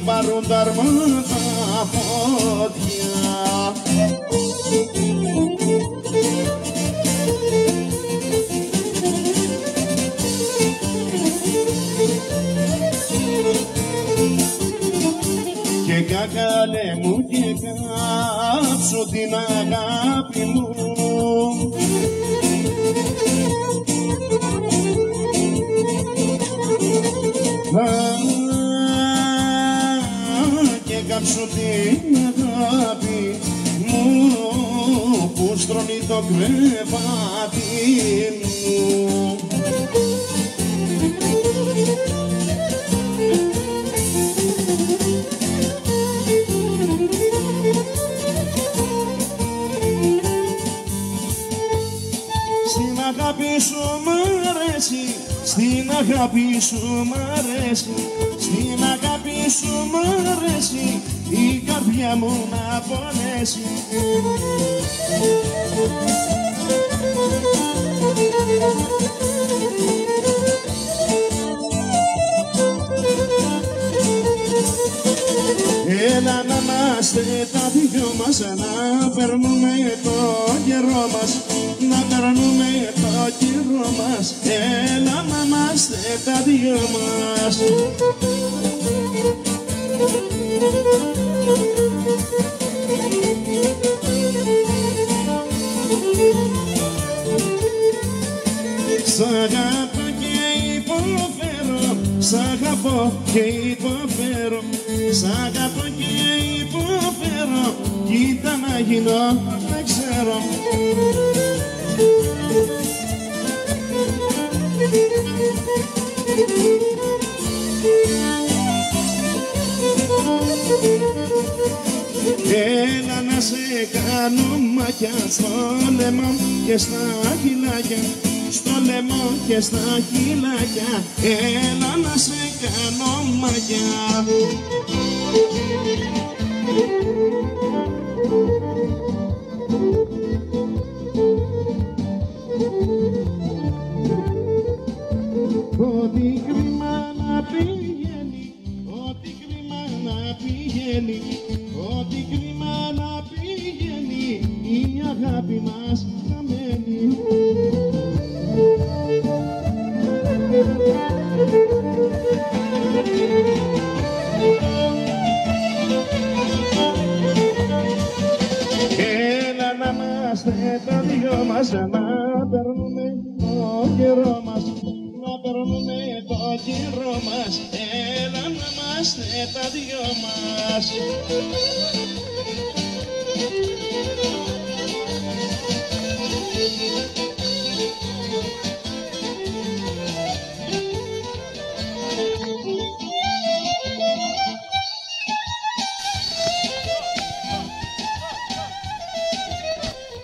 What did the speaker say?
πάρουν τα αρμάτα φωτιά. Και κακάλε μου και κάψω την αγάπη μου. Και κάψω την αγάπη μου που στρώνει το κρεβάτι μου. Στην αγάπη σου μ' αρέσει, στην αγάπη σου μ' αρέσει, στην αγάπη σου μ' αρέσει η καρδιά μου να πονέσει. Έλα να είμαστε τα δυο μας, να περνούμε το καιρό μας, να περνούμε το καιρό μας. Έλα να είμαστε τα δυο μας. Σ' αγαπώ και υποφέρω, σ' αγαπώ και υποφέρω, σ' αγαπώ και υποφέρω, κοίτα να γίνω, δεν ξέρω. Έλα να σε κάνω μάτια στο λαιμό και στα χειλάκια, στο λαιμό και στα χειλάκια. Έλα να σε κάνω μάτια. Ό,τι κρίμα να πηγαίνει, ό,τι κρίμα να πηγαίνει, ό,τι κρίμα να πηγαίνει, η αγάπη μας χαμένη. Έλα να είμαστε τα δυο μας, να περνούμε το καιρό μας, να περνούμε το καιρό μας. Έλα να είμαστε τα δυο μας.